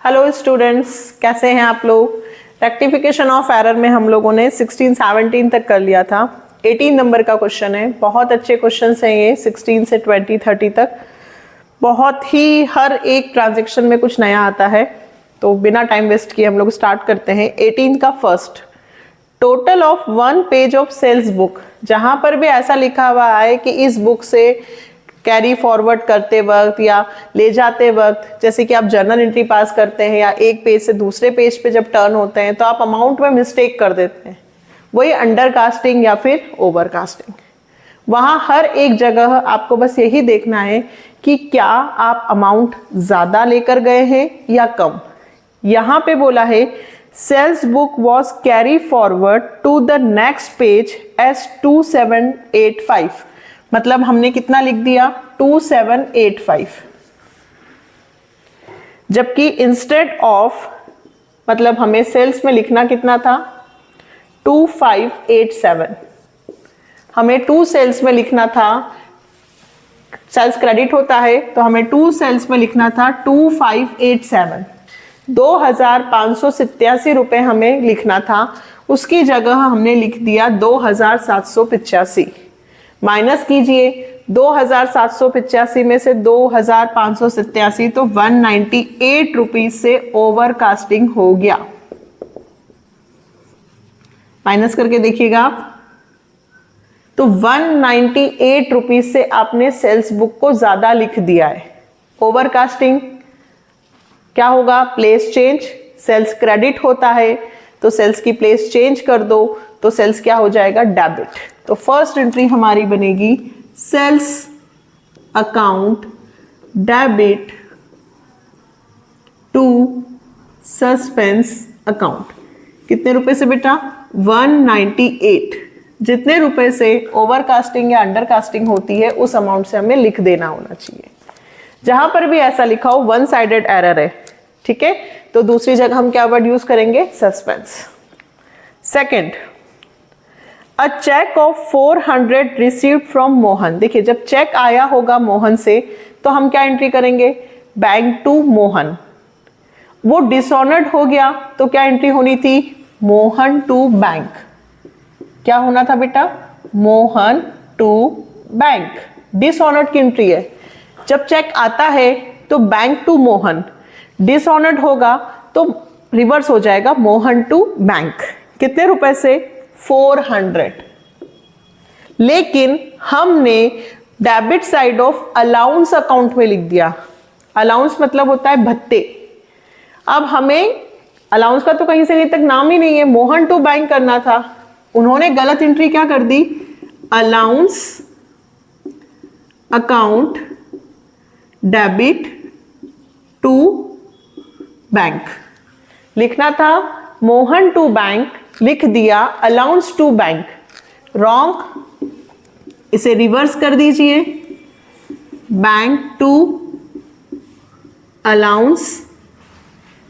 Hello students, कैसे हैं आप लोग। रेक्टिफिकेशन ऑफ एरर में हम लोगों ने 16-17 तक कर लिया था। 18 नंबर का क्वेश्चन है। बहुत अच्छे क्वेश्चंस हैं ये, 16 से 20-30 तक। बहुत ही हर एक ट्रांजेक्शन में कुछ नया आता है, तो बिना टाइम वेस्ट किए हम लोग स्टार्ट करते हैं। 18 का first, total of 1 page of sales book. जहां पर भी ऐसा लिखा हुआ है कि इस बुक से कैरी फॉरवर्ड करते वक्त या ले जाते वक्त, जैसे कि आप जर्नल एंट्री पास करते हैं या एक पेज से दूसरे पेज पे जब टर्न होते हैं तो आप अमाउंट में मिस्टेक कर देते हैं, वही अंडर कास्टिंग या फिर ओवर कास्टिंग। वहां हर एक जगह आपको बस यही देखना है कि क्या आप अमाउंट ज्यादा लेकर गए हैं या कम। यहां पे बोला है sales book was carry forward to the next page as 2785, मतलब हमने कितना लिख दिया 2785, जबकि इंस्टेड ऑफ, मतलब हमें सेल्स में लिखना कितना था 2587। हमें 2 सेल्स में लिखना था, सेल्स क्रेडिट होता है तो हमें 2 सेल्स में लिखना था 2587। 2587 रुपए हमें लिखना था, उसकी जगह हमने लिख दिया 2785। माइनस कीजिए 2785 में से 2587, तो 198 रुपीज से ओवर कास्टिंग हो गया। माइनस करके देखिएगा आप, तो 198 रुपीज से आपने सेल्स बुक को ज्यादा लिख दिया है। ओवर कास्टिंग क्या होगा, प्लेस चेंज। सेल्स क्रेडिट होता है तो सेल्स की प्लेस चेंज कर दो, तो सेल्स क्या हो जाएगा, डेबिट। तो फर्स्ट एंट्री हमारी बनेगी sales account debit to suspense account. कितने रुपए से बेटा, 198। जितने रुपए से ओवरकास्टिंग या अंडरकास्टिंग होती है उस अमाउंट से हमें लिख देना होना चाहिए। जहां पर भी ऐसा लिखा हो 1 साइडेड एरर है, ठीक है, तो दूसरी जगह हम क्या वर्ड यूज करेंगे, suspense. Second, a cheque of 400 received from Mohan. देखिए जब चेक आया होगा मोहन से तो हम क्या एंट्री करेंगे, बैंक टू मोहन। वो डिसऑनर्ड हो गया तो क्या एंट्री होनी थी, मोहन टू बैंक। क्या होना था बेटा, मोहन टू बैंक। डिसऑनर्ड की एंट्री है। जब चेक आता है तो बैंक टू मोहन, डिसऑनर्ड होगा तो रिवर्स हो जाएगा मोहन टू बैंक। कितने रुपए से, 400। लेकिन हमने debit side of allowance account में लिख दिया। अलाउंस मतलब होता है भत्ते। अब हमें अलाउंस का तो कहीं से कहीं तक नाम ही नहीं है, मोहन टू बैंक करना था। उन्होंने गलत एंट्री क्या कर दी, allowance account debit to bank. लिखना था मोहन टू बैंक, लिख दिया अलाउंस टू बैंक। रॉन्ग, इसे रिवर्स कर दीजिए, बैंक टू अलाउंस।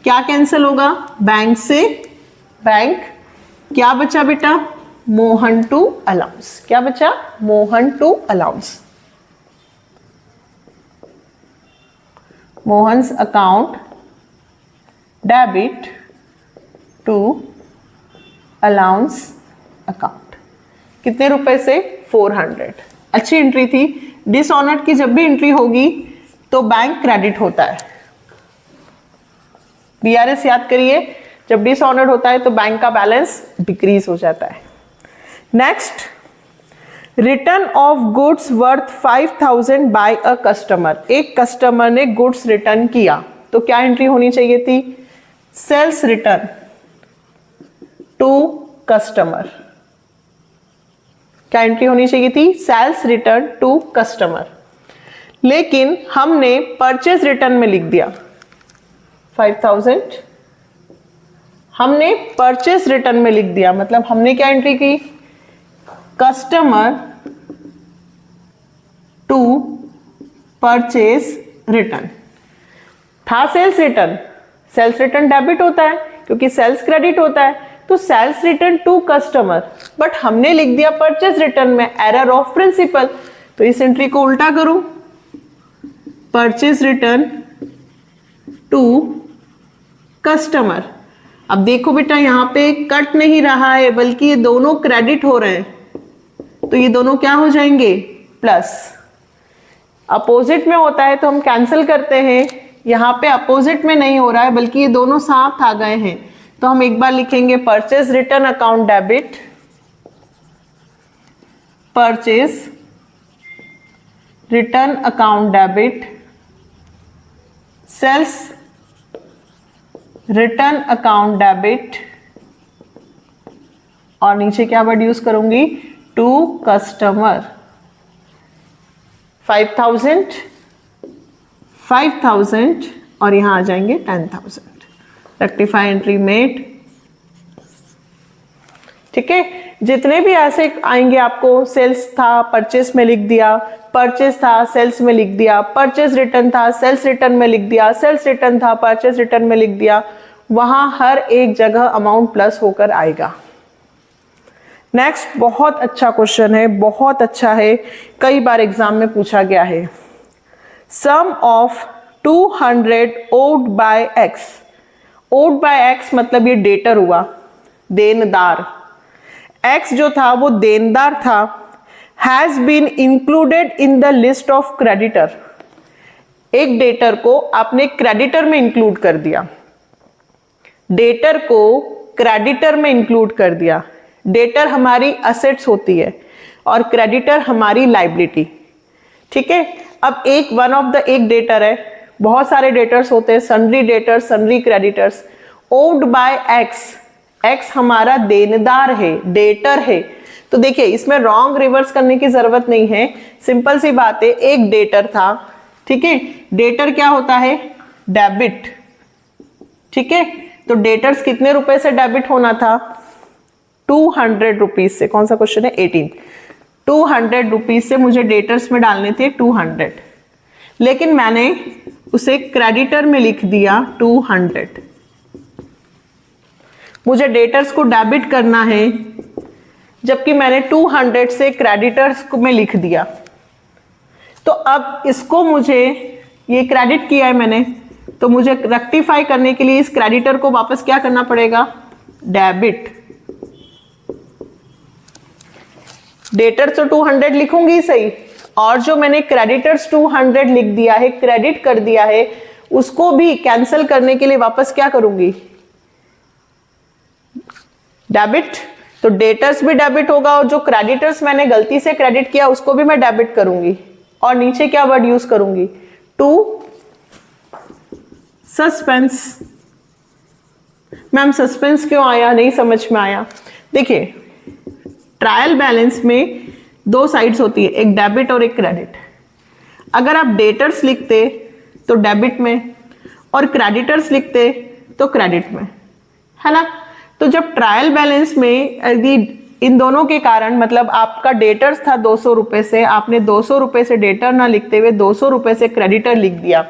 क्या कैंसिल होगा, बैंक से बैंक। क्या बचा बेटा, मोहन टू अलाउंस। क्या बचा, Mohan to allowance. Mohan's account debit to allowance account. कितने रुपए से, 400। अच्छी एंट्री थी। डिसऑनर्ड की जब भी एंट्री होगी तो बैंक क्रेडिट होता है। बीआरएस याद करिए, जब डिसऑनर्ड होता है तो बैंक का बैलेंस डिक्रीज हो जाता है। Next, return of goods worth 5000 by a customer. एक कस्टमर ने गुड्स रिटर्न किया तो क्या एंट्री होनी चाहिए थी, सेल्स रिटर्न टू कस्टमर। क्या एंट्री होनी चाहिए थी, सेल्स रिटर्न टू कस्टमर। लेकिन हमने परचेज रिटर्न में लिख दिया 5000। हमने परचेज रिटर्न में लिख दिया, मतलब हमने क्या एंट्री की, कस्टमर टू परचेज रिटर्न। था sales return, sales return debit होता है क्योंकि सेल्स क्रेडिट होता है, तो sales return to customer, but हमने लिख दिया परचेज रिटर्न में, एरर ऑफ प्रिंसिपल। तो इस एंट्री को उल्टा करूं, परचेज रिटर्न टू कस्टमर। अब देखो बेटा यहाँ पे कट नहीं रहा है बल्कि ये दोनों क्रेडिट हो रहे हैं, तो ये दोनों क्या हो जाएंगे, प्लस। अपोजिट में होता है तो हम कैंसिल करते हैं, यहाँ पे अपोजिट में नहीं हो रहा है बल्कि ये दोनों साथ आ गए हैं, तो हम एक बार लिखेंगे purchase return account debit, purchase return account debit, sales return account debit, और नीचे क्या वर्ड यूज करूंगी, टू कस्टमर। 5000 और यहां आ जाएंगे 10,000। Rectify entry made. ठीक है, जितने भी ऐसे आएंगे आपको, सेल्स था परचेस में लिख दिया, परचेस था सेल्स में लिख दिया, परचेस रिटर्न था सेल्स रिटर्न में लिख दिया, सेल्स रिटर्न था परचेस रिटर्न में लिख दिया, वहां हर एक जगह अमाउंट प्लस होकर आएगा। नेक्स्ट बहुत अच्छा क्वेश्चन है, बहुत अच्छा है, कई बार एग्जाम में पूछा गया है। सम of 200 owed by X. Owed by X मतलब ये डेटर हुआ, देनदार। एक्स जो था वो देनदार था, has been included in the list of creditor. एक डेटर को आपने क्रेडिटर में इंक्लूड कर दिया, डेटर को क्रेडिटर में इंक्लूड कर दिया। डेटर हमारी असेट्स होती है और क्रेडिटर हमारी लाइबिलिटी। ठीक है, अब एक डेटर है, बहुत सारे डेटर्स होते हैं, sundry debtors, sundry creditors. Owed by X, X हमारा देनदार है, डेटर है। तो देखिए इसमें रॉन्ग रिवर्स करने की जरूरत नहीं है, सिंपल सी बात है। एक डेटर था, ठीक है, डेटर क्या होता है, डेबिट। ठीक है, तो डेटर्स कितने रुपए से डेबिट होना था, 200 रुपीज से। कौन सा क्वेश्चन है, 18। 200 रुपीज से मुझे डेटर्स में डालने थे 200, लेकिन मैंने उसे क्रेडिटर में लिख दिया 200। मुझे डेटर्स को डेबिट करना है, जबकि मैंने 200 से क्रेडिटर्स को में लिख दिया। तो अब इसको मुझे, ये क्रेडिट किया है मैंने, तो मुझे रेक्टिफाई करने के लिए इस क्रेडिटर को वापस क्या करना पड़ेगा, डेबिट। डेटर्स तो 200 लिखूंगी सही, और जो मैंने क्रेडिटर्स 200 लिख दिया है, क्रेडिट कर दिया है, उसको भी कैंसिल करने के लिए वापस क्या करूंगी, डेबिट। तो डेटर्स भी डेबिट होगा और जो क्रेडिटर्स मैंने गलती से क्रेडिट किया उसको भी मैं डेबिट करूंगी, और नीचे क्या वर्ड यूज करूंगी, टू सस्पेंस। मैम सस्पेंस क्यों आया, नहीं समझ में आया। देखिए ट्रायल बैलेंस में दो साइड्स होती है, एक डेबिट और एक क्रेडिट। अगर आप डेटर्स लिखते तो डेबिट में और क्रेडिटर्स लिखते तो क्रेडिट में, है ना। तो जब ट्रायल बैलेंस में यदि इन दोनों के कारण, मतलब आपका डेटर्स था 200 रुपए से, आपने 200 रुपए से डेटर ना लिखते हुए 200 रुपए से क्रेडिटर लिख दिया,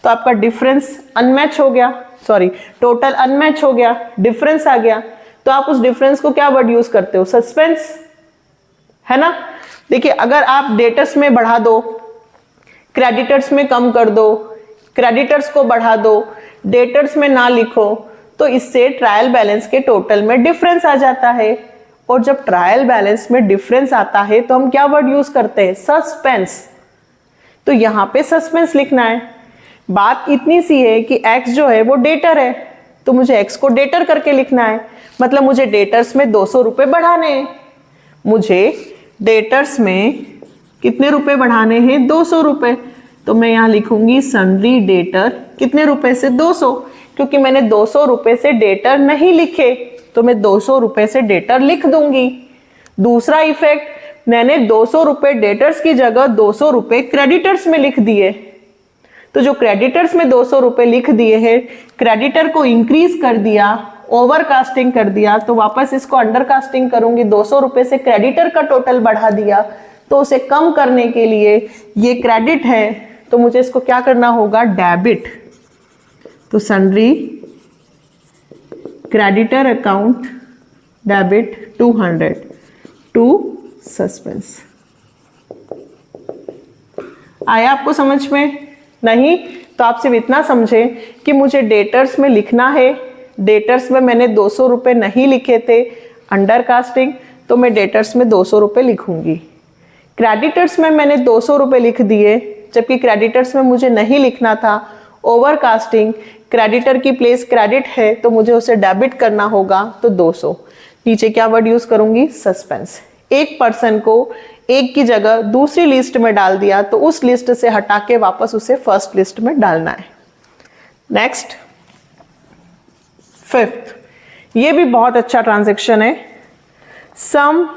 तो आपका डिफरेंस अनमैच हो गया, सॉरी टोटल अनमैच हो गया, डिफरेंस आ गया। तो आप उस डिफरेंस को क्या वर्ड यूज करते हो, सस्पेंस, है ना। देखिए अगर आप डेटर्स में बढ़ा दो, क्रेडिटर्स में कम कर दो, क्रेडिटर्स को बढ़ा दो, डेटर्स में ना लिखो, तो इससे ट्रायल बैलेंस के टोटल में डिफरेंस आ जाता है। और जब ट्रायल बैलेंस में डिफरेंस आता है तो हम क्या वर्ड यूज करते हैं, सस्पेंस। तो यहां पे सस्पेंस लिखना है। बात इतनी सी है कि x जो है वो डेटर है, तो मुझे x को डेटर करके लिखना है, मतलब मुझे डेटर्स में 200 रुपए बढ़ाने हैं। मुझे डेटर्स में कितने रुपए बढ़ाने हैं, 200 रुपए। तो मैं यहां लिखूंगी सन्ड्री डेटर, कितने रुपए से, 200, क्योंकि मैंने 200 रुपए से डेटर नहीं लिखे, तो मैं 200 रुपए से डेटर लिख दूंगी। दूसरा इफेक्ट, मैंने 200 रुपए डेटर्स की जगह 200 रुपए क्रेडिटर्स में लिख दिए। तो जो क्रेडिटर्स में 200 रुपए लिख दिए हैं, क्रेडिटर को इंक्रीज कर दिया, ओवरकास्टिंग कर दिया, तो वापस इसको अंडरकास्टिंग करूंगी। 200 रुपए से क्रेडिटर का टोटल बढ़ा दिया, तो उसे कम करने के लिए, ये क्रेडिट है तो मुझे इसको क्या करना होगा, डेबिट। तो sundry creditor account debit 200 to suspense. आया आपको समझ में? नहीं तो आप सिर्फ इतना समझे कि मुझे डेटर्स में लिखना है डेटर्स में मैंने 200 रुपये नहीं लिखे थे अंडर कास्टिंग, तो मैं डेटर्स में 200 रुपये लिखूंगी। क्रेडिटर्स में मैंने 200 रुपये लिख दिए, जबकि क्रेडिटर्स में मुझे नहीं लिखना था ओवर कास्टिंग, क्रेडिटर की प्लेस क्रेडिट है तो मुझे उसे डेबिट करना होगा, तो 200। नीचे क्या वर्ड यूज करूंगी? सस्पेंस। एक पर्सन को एक की जगह दूसरी लिस्ट में डाल दिया तो उस लिस्ट से हटा के वापस उसे फर्स्ट लिस्ट में डालना है। नेक्स्ट, फिफ्थ, ये भी बहुत अच्छा ट्रांजैक्शन है। सम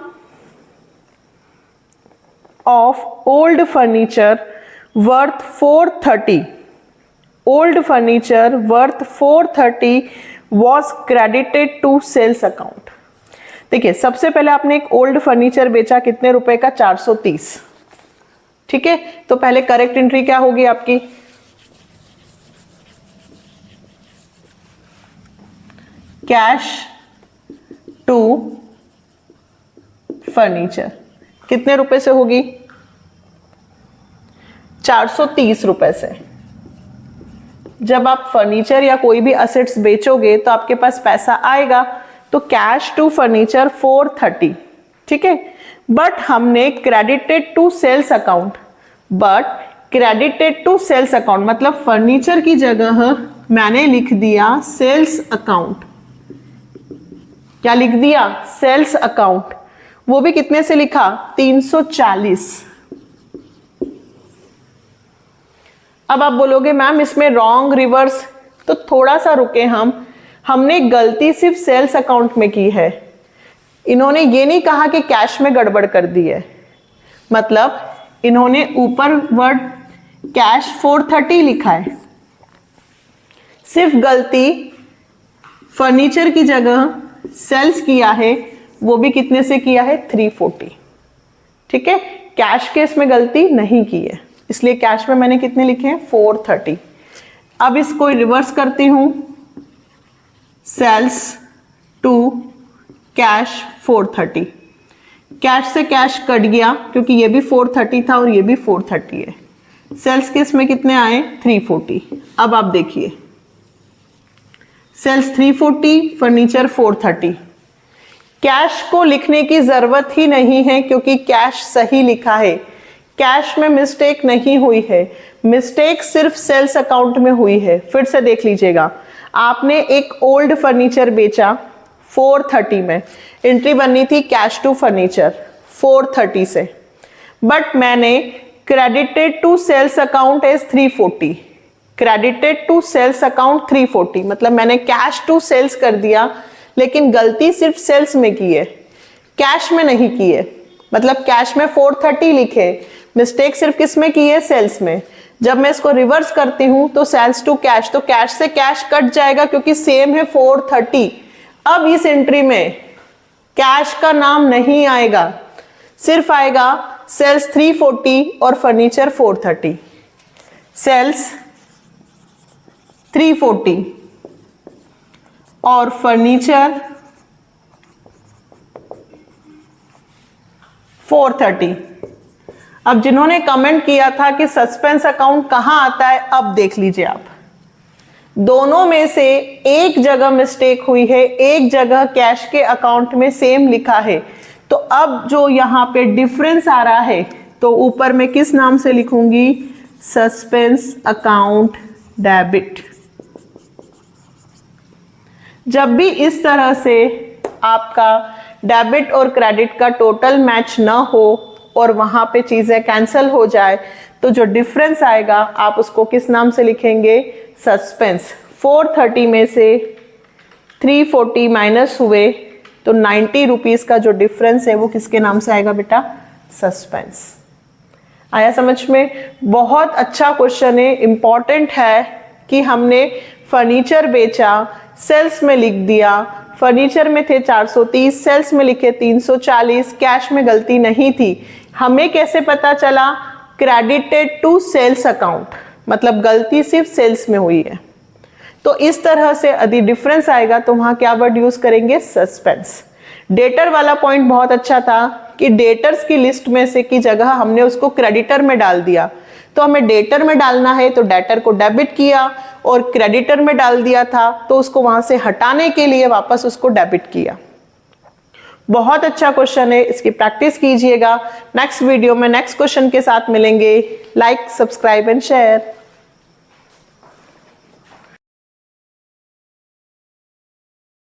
of old furniture worth 430, old furniture worth 430 was credited to sales account. देखिए, सबसे पहले आपने एक ओल्ड फर्नीचर बेचा कितने रुपए का? 430। ठीक है, तो पहले करेक्ट एंट्री क्या होगी आपकी? कैश टू फर्नीचर कितने रुपए से होगी? 430 रुपए से। जब आप फर्नीचर या कोई भी असेट्स बेचोगे तो आपके पास पैसा आएगा, तो कैश टू फर्नीचर 430। ठीक है, बट हमने credited to sales account, but credited to sales account मतलब फर्नीचर की जगह मैंने लिख दिया सेल्स अकाउंट। क्या लिख दिया? Sales account. वो भी कितने से लिखा? 340। अब आप बोलोगे मैम इसमें रॉन्ग रिवर्स, तो थोड़ा सा रुके हमने गलती सिर्फ सेल्स अकाउंट में की है। इन्होंने ये नहीं कहा कि कैश में गड़बड़ कर दी है, मतलब इन्होंने ऊपर वर्ड कैश 430 लिखा है, सिर्फ गलती फर्नीचर की जगह सेल्स किया है, वो भी कितने से किया है? 340। ठीक है, कैश के इसमें गलती नहीं की है, इसलिए कैश में मैंने कितने लिखे हैं? 430। अब इसको रिवर्स करती हूं, सेल्स टू कैश 430। कैश से कैश कट गया क्योंकि ये भी 430 था और ये भी 430 है। सेल्स के इसमें कितने आए? 340। अब आप देखिए, सेल्स 340, फर्नीचर 430। कैश को लिखने की जरूरत ही नहीं है क्योंकि कैश सही लिखा है, कैश में मिस्टेक नहीं हुई है, मिस्टेक सिर्फ सेल्स अकाउंट में हुई है। फिर से देख लीजिएगा, आपने एक ओल्ड फर्नीचर बेचा 430 में, एंट्री बननी थी कैश टू फर्नीचर 430 से, बट मैंने credited to sales account as 340, credited to sales account 340 मतलब मैंने कैश टू सेल्स कर दिया, लेकिन गलती सिर्फ सेल्स में की है, कैश में नहीं की है। मतलब कैश में 430 लिखे, मिस्टेक सिर्फ किस में की है? सेल्स में। जब मैं इसको रिवर्स करती हूं तो सेल्स टू कैश, तो कैश से कैश कट जाएगा क्योंकि सेम है 430। अब इस एंट्री में कैश का नाम नहीं आएगा, सिर्फ आएगा सेल्स 340 और फर्नीचर 430। सेल्स 340 और फर्नीचर 430। अब जिन्होंने कमेंट किया था कि सस्पेंस अकाउंट कहां आता है, अब देख लीजिए आप, दोनों में से एक जगह मिस्टेक हुई है, एक जगह कैश के अकाउंट में सेम लिखा है। तो अब जो यहां पे डिफरेंस आ रहा है, तो ऊपर में किस नाम से लिखूंगी? Suspense account debit. जब भी इस तरह से आपका डेबिट और क्रेडिट का टोटल मैच ना हो और वहां पे चीजें कैंसिल हो जाए, तो जो डिफरेंस आएगा आप उसको किस नाम से लिखेंगे? सस्पेंस। 430 में से 340 माइनस हुए तो 90 रुपीज का जो डिफरेंस है वो किसके नाम से आएगा बेटा? सस्पेंस। आया समझ में? बहुत अच्छा क्वेश्चन है, इंपॉर्टेंट है कि हमने फर्नीचर बेचा, सेल्स में लिख दिया, फर्नीचर में थे 430, सेल्स में लिखे 340, कैश में गलती नहीं थी। हमें कैसे पता चला? क्रेडिटेड टू सेल्स अकाउंट, मतलब गलती सिर्फ सेल्स में हुई है। तो इस तरह से यदि डिफरेंस आएगा तो वहां क्या वर्ड यूज करेंगे? सस्पेंस। डेटर वाला पॉइंट बहुत अच्छा था कि डेटर्स की लिस्ट में से की जगह हमने उसको क्रेडिटर में डाल दिया, तो हमें डेटर में डालना है, तो डेटर को डेबिट किया, और क्रेडिटर में डाल दिया था तो उसको वहां से हटाने के लिए वापस उसको डेबिट किया। बहुत अच्छा क्वेश्चन है, इसकी प्रैक्टिस कीजिएगा। नेक्स्ट वीडियो में नेक्स्ट क्वेश्चन के साथ मिलेंगे। Like, subscribe and share.